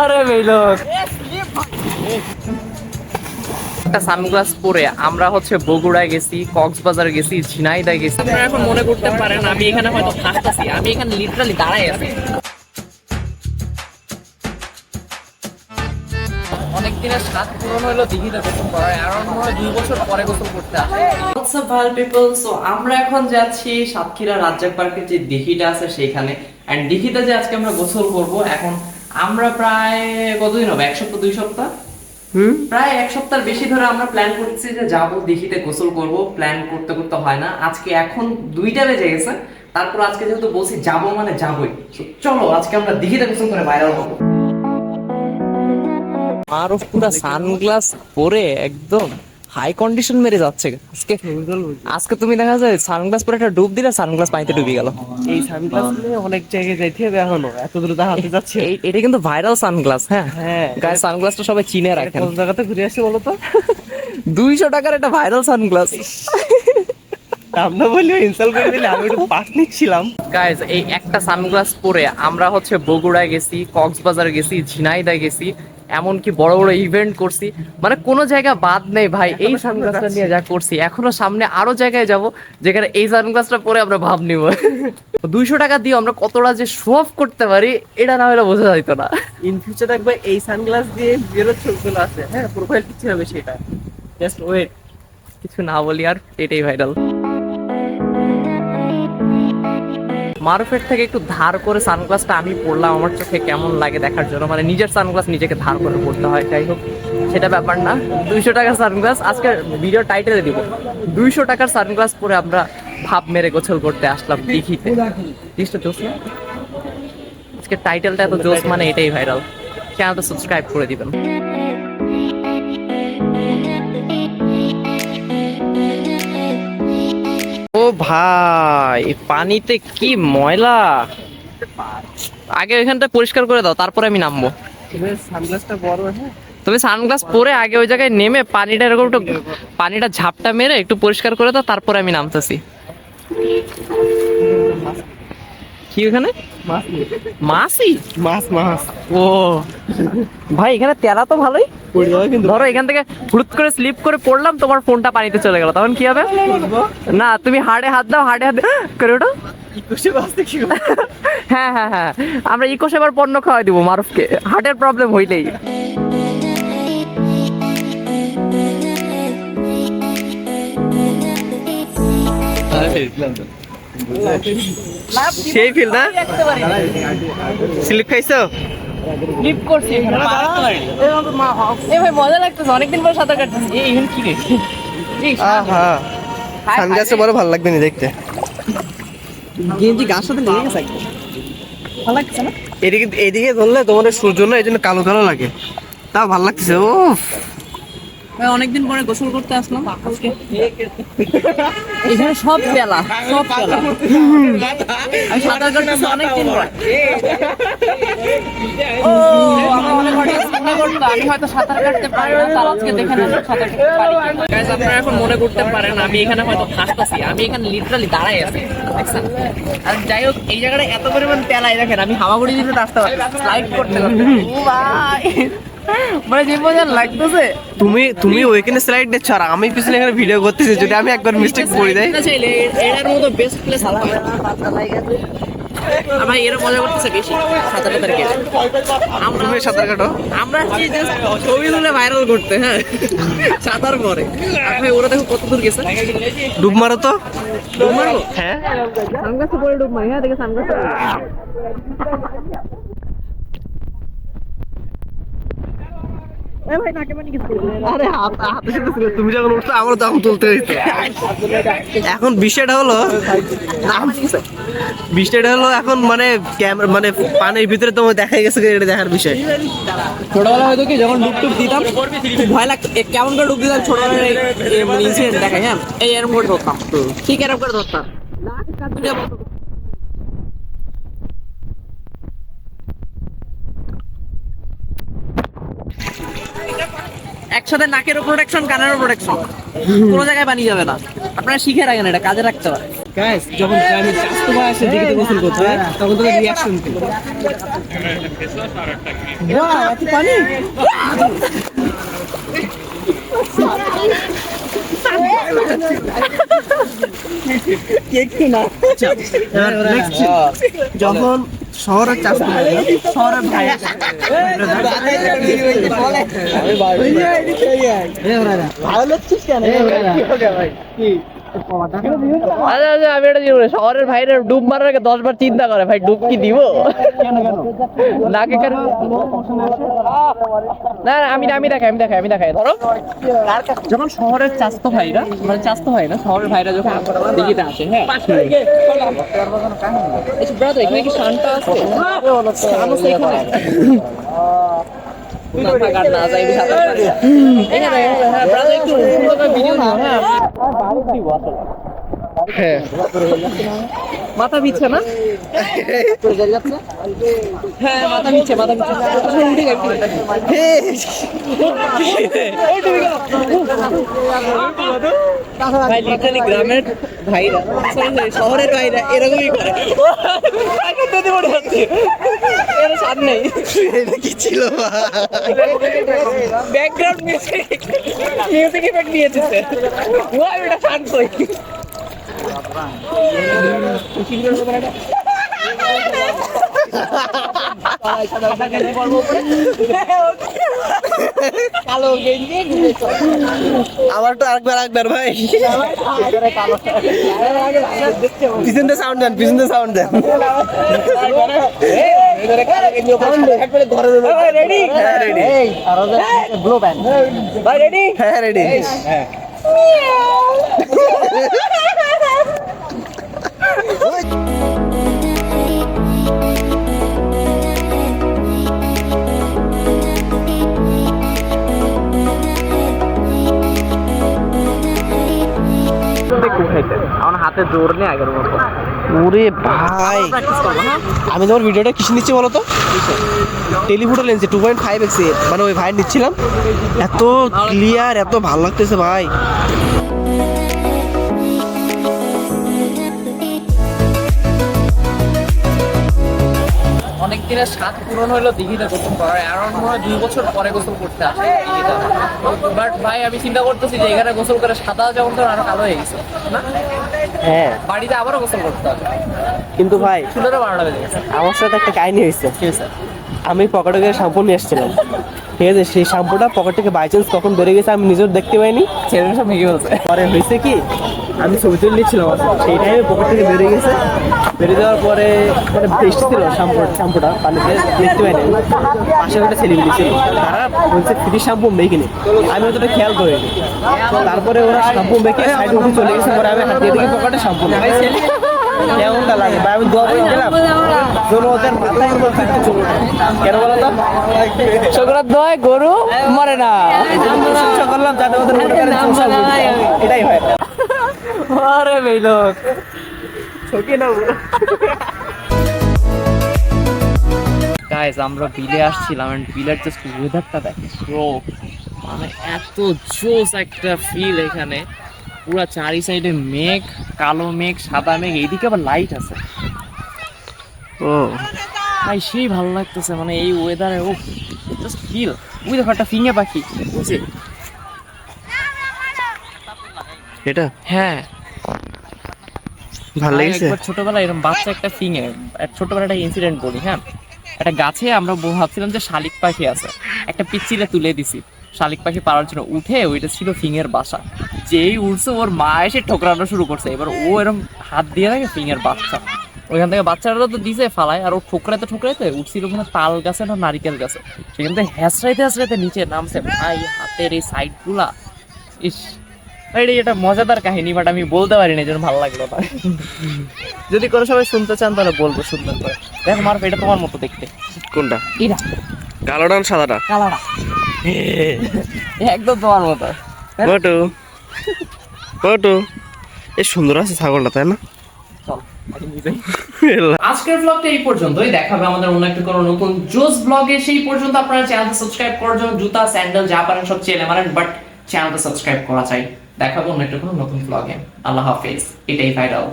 আরে বেলক একটা সানগ্লাস পরে আমরা হচ্ছে বগুড়ায় গেছি, কক্সবাজার গেছি, ঝিনাইদহ গেছি। আপনারা এখন মনে করতে পারেন আমি এখানে হয়তো হাসতেছি, আমি এখানে লিটারালি দাঁড়াই আছি। অনেক দিনের স্বাদ পূরণ হলো দিঘিতে গোসল করার, আর মনে হয় 2 বছর পরে গোসল করতে আসে। হোয়াটসঅ্যাপ ভাল পিপল, সো আমরা এখন যাচ্ছি সাতক্ষীরা রাজ্জাক পার্কের যে দিঘিটা আছে সেইখানে। এন্ড দিঘিতে যে আজকে আমরা গোসল করব, এখন আমরা প্রায় কতদিন হবে, 1 সপ্তাহ 2 সপ্তাহ প্রায় 1 সপ্তাহের বেশি ধরে আমরা প্ল্যান করতেছি যে যাবো দিঘিতে গোসল করব। প্ল্যান করতে করতে হয় না, আজকে এখন 2টা বেজে গেছে। তারপর আজকে যেহেতু বলছি যাবো মানে যাবোই, চলো আজকে আমরা দিঘিতে গোসল করে ভাইরাল হবো। আরো পুরো সানগ্লাস পরে একদম হাই কন্ডিশন মেরে যাচ্ছে আজকে। আজকে তুমি দেখা যায় সানগ্লাস পরে একটা ডুব দিলে সানগ্লাস পানিতে ডুবে গেল। এই সানগ্লাস নিয়ে অনেক জায়গায় যাইতে হবে, এখনো এত দূর দেখাতে যাচ্ছে। এটা কিন্তু ভাইরাল সানগ্লাস। হ্যাঁ হ্যাঁ, গায়ে সানগ্লাসটা সবাই চিনে রাখেন। কোন জায়গাতে ঘুরে আসছে বলো তো? 200 টাকার একটা ভাইরাল সানগ্লাস। আমরা বলি ইনস্টল করে দিলে, আমি একটু পাস নিচ্ছিলাম। গাইস এই একটা সানগ্লাস পরে আমরা হচ্ছে বগুড়ায় গেছি, কক্সবাজার গেছি, ঝিনাইদহ গেছি, এমনকি বড় বড় ইভেন্ট করছি। মানে কোনো জায়গা বাদ নেই ভাই, এই সানগ্লাসটা নিয়ে যা করছি। এখনো সামনে আরো জায়গায় যাব যেখানে এই সানগ্লাসটা পরে আমরা ভাব নিব। 200 টাকা দিয়ে আমরা কতটা যে শো অফ করতে পারি এটা না হলে বোঝা যাইতো না। ইন ফিউচার একবার এই সানগ্লাস দিয়ে বেরো ছবিগুলো আছে, হ্যাঁ প্রোফাইল পিকচার হবে সেটা। জাস্ট ওয়েট, কিছু না বলি আর এটাই ভাইরাল। মারুফের থেকে একটু ধার করে সানগ্লাসটা আমি পরলাম, আমার চোখে কেমন লাগে দেখার জন্য। মানে নিজের সানগ্লাস নিজেকে ধার করে পড়তে হয়, যাই হোক সেটা ব্যাপার না। 200 টাকার সানগ্লাস, আজকে ভিডিও টাইটেলে দিব 200 টাকার সানগ্লাস পরে আমরা ভাব মেরে গোসল করতে আসলাম দিঘিতে। জিনিসটা জোস না? আজকে টাইটেলটা এত জোস মানে এটাই ভাইরাল। চ্যানেলটা সাবস্ক্রাইব করে দিবেন। ও ভাই পানিতে কি ময়লা, আগে ওইখানটা পরিষ্কার করে দাও তারপরে আমি নামবো। সানগ্লাসটা বড়। হ্যাঁ তুমি সানগ্লাস পরে আগে ওই জায়গায় নেমে পানিটা এরকম একটু পানিটা ঝাপটা মেরে একটু পরিষ্কার করে দাও, তারপরে আমি নামতেছি। কি ওখানে মাছই? মাছ মাছ। ও ভাই এখানে তেরা তো ভালোই। ধরো এখান থেকে হুট করে স্লিপ করে পড়লাম, তোমার ফোনটা পানিতে চলে গেল, তখন কি হবে? না তুমি হাড়ে হাত দাও, হাড়ে হাত করে ওঠো। হ্যাঁ হ্যাঁ হ্যাঁ, আমরা ইকো সেবার পণ্য খাওয়াই দিব মারুফকে, হার্টের প্রবলেম হইলেই। সেই ফিল না? স্লিপ খাইছো? স্লিপ করছি ভাই, মজা লাগতেছে, অনেকদিন পর সাঁতার কাটতেছি। এই কি রে, সানগ্লাসটা বড় ভালো লাগবে না দেখতে। গেঞ্জি গাছ সাথে লেগে গেছে, ভালো লাগছে না? এদিকে এদিকে ধরলে তোমার সূর্য না, এই জন্য কালো কালো লাগে, তাও ভালো লাগতেছে। ও অনেকদিন পরে গোসল করতে আসলাম আজকে। এখানে সব পেলা, সব পেলা। আমি সাঁতার কাটতেছি অনেকদিন পরে। ও আমার মনে করতো আমি হয়তো সাঁতার কাটতে পারি না, তার আজকে দেখে না সাঁতার কাটতে পারি। গাইস আপনারা এখন মনে করতে পারেন আমি এখানে হয়তো হাসতেছি, আমি এখানে লিটারালি দাঁড়াই আছি, দেখছেন? আর যাই হোক এই জায়গাটা এত পরিমাণ তেলাই, দেখেন আমি হামাগুড়ি দিতে আসতে পারি, স্লাইড করতে পারি। ও ভাই মানে যে মজা লাগতেছে। তুমি ওইখানে স্লাইড দিচ্ছ আর আমি পিছনে এখানে ভিডিও করতেছি, যদি আমি একবার মিস্টেক করে দেই। এটার মতো বেস্ট প্লেস আলাদা ভাই, এরা মজা করতেছে বেশি সাঁতার কাটার গেলে। আমরা সাঁতার কাটো, আমরা ছবি তুলে ভাইরাল করতে। হ্যাঁ সাঁতার পরে ভাই ওরা দেখো কত দূর গেছে। ডুব মারো তো। ডুব মারবো? হ্যাঁ সানগ্লাস পরে ডুব মারি। হ্যাঁ দেখে সানগ্লাস তুমি যখন উঠছো আমার তখন তুলতে হইতো। এখন বিষয়টা হলো এখন মানে মানে পানির ভিতরে তোমার দেখা গেছে, এটা দেখার বিষয়। ছোটবেলা হয়তো কি যখন ডুব টুব দিতাম খুব ভয় লাগতো, কেমন করে ডুব দিতাম ছোটবেলায় ইনসিডেন্ট দেখাই। হ্যাঁ এই এরকম করে ধরতাম, ঠিক এরকম করে ধরতাম। একসাথে নাকেরও প্রোটেকশন, কানেরও প্রোটেকশন, কোনো জায়গায় বানিয়ে যাবে না। আপনারা শিখে রাখেন, এটা কাজে রাখতে পারে। গাইস যখন গ্রামে চাস্তো ভাই আসে দিঘিতে গোসল করতে তখন তোদের রিয়াকশন কি? ওয়াও এত পানি একটু না। যখন শহরের চাস্তো ভাই শহরের ভাই ভালো লাগছিস কেন ভাই আচ্ছা আচ্ছা আমি এটা দিব শহরের ভাইরা ডুব মারার আগে 10 বার চিন্তা করে ভাই ডুব কি দিব নাকে কেন না না, আমি দেখাই ধরো যখন শহরের চাস্তো ভাইরা মানে চাস্তো ভাই না শহরের ভাইরা যখন দিঘিতে আসে হ্যাঁ আচ্ছা ব্রাদার এখানে কি শান্তা আছে শান আছে এখানে না থাকার না যাই সাথে এখানে হ্যাঁ ব্রাদার একটু সুন্দর করে ভিডিও নিও হ্যাঁ দিব আসলে হ্যাঁ মাথা পিচ্ছে না হ্যাঁ মাথা পিচ্ছে ভাই লিটারালি গ্রামের ভাইরা শহরের ভাইরা এরকমই করে এর সাথ নেই কি ছিল ব্যাকগ্রাউন্ড মিউজিক ইফেক্ট দিয়েছে ও এটা শান্ত আমার তো আরেকবার ভাই পিছনটা সাউন্ড দেন রেডি আমার হাতে জোর নেই আগের মতো ওরে ভাই আমি তোমার ভিডিওটা কিসে নিচ্ছি বলো তো টেলিফোটো লেন্সে 2.5x মানে ওই ভাই নিচ্ছিলাম এত ক্লিয়ার এত ভালো লাগতেছে ভাই অনেক দিনের স্বাদ পূরণ হলো দিঘিতে গোসল করার অ্যারাউন্ড মনে হয় 2 বছর পরে গোসল করতে আসে দিঘিতে বাট ভাই আমি চিন্তা করতেছি যে এখানে গোসল করে সাদা যেমন তো আরো কালো হয়ে গেছে না হ্যাঁ বাড়িতে আবারও গোসল করতে হবে কিন্তু ভাই সুন্দর 12টা বেজে গেছে আমার সাথে একটা কাহিনী হয়েছে ঠিক আছে আমি পকেটে করে শ্যাম্পু নিয়ে এসেছিলাম ঠিক আছে সেই শ্যাম্পুটা পকেট থেকে বাই চান্স কখন বেড়ে গেছে আমি নিজেও দেখতে পাইনি ছেলেরা সব ভেঙে বলছে পরে হয়েছে কি আমি ছবি তুলে নিচ্ছিলাম সেই টাইমে পকেট থেকে বেড়ে গেছে বেড়ে যাওয়ার পরে মানে বৃষ্টি ছিল শ্যাম্পুটা পানিতে দেখতে পাইনি পাশে একটা ছেলেগুলি ছিল তারা বলছে ফ্রি শ্যাম্পু মেকিনি আমি অতটা খেয়াল করিনি তারপরে ওরা শ্যাম্পু মেখে সাইডে উঠে চলে গেছে পরে আমি হাতিয়ে দিকে পকেটে শ্যাম্পু নেই কেমনটা লাগে ভাই আমি দোয়া করে গেলাম যেন ওদের মাথায় কেন বলো তো ছোকরার দয় গরু মরে না চেষ্টা করলাম যাতে ওদের মনে করে এটাই হয় আরে মেলোক ওকে না গাইস আমরা বিলে আসছিলাম এন্ড বিলের জাস্ট ওয়েদারটা দেখো মানে এত জোস একটা ফিল এখানে পুরো চারি সাইডে মেঘ কালো মেঘ সাদা মেঘ এইদিকে আবার লাইট আছে ও ভাই সেই ভালো লাগতেছে মানে এই ওয়েদারে ও জাস্ট ফিল ওই দেখো একটা ফিঙে পাখি বুঝছি এটা হ্যাঁ ভালো লেগেছে একবার ছোটবেলায় এরকম বাচ্চা একটা ফিঙে ছোটবেলায় একটা ইনসিডেন্ট বলি হ্যাঁ একটা গাছে আমরা ভাবছিলাম যে শালিক পাখি আছে একটা পিচ্চিলে তুলে দিছি শালিক পাখি পাড়ার জন্য উঠে ওইটা ছিল ফিঙের বাসা যেই উঠছে ওর মা এসে ঠোকরানো শুরু করছে এবার ও এরকম হাত দিয়ে থাকে ফিঙের বাচ্চা ওইখান থেকে বাচ্চারা তো দিছে ফালায় আর ও ঠোকরাইতে উঠছিল ওখানে তাল গাছে না নারিকেল গাছে সেখান থেকে হ্যাঁচড়াইতে নিচে নামছে ভাই হাতের এই সাইড গুলা ইস এটা মজাদার কাহিনী বাট আমি বলতে পারিনি এই জন্য ভালো লাগলো না যদি কোনো সবাই শুনতে চান তাহলে বলবো সুন্দর করে দেখো মারফ এটা তোমার মতো দেখতে কোনটা এটা কালোটা না সাদাটা কালারা একদম তোমার মতো ফটো ফটো এ সুন্দর আছে ছাগলটা তাই না আজকের ব্লগটা এই পর্যন্তই দেখাবে আমাদের অন্য একটা কোনো নতুন জোস ব্লগে সেই পর্যন্ত আপনারা চ্যানেলটা সাবস্ক্রাইব করার জন্য জুতা স্যান্ডেল যা পারেন সব চেলে মারেন বাট চ্যানেলটা সাবস্ক্রাইব করা চাই দেখাবো অন্য একটা কোনো নতুন ব্লগে আল্লাহ হাফেজ এটাই ফাইনাল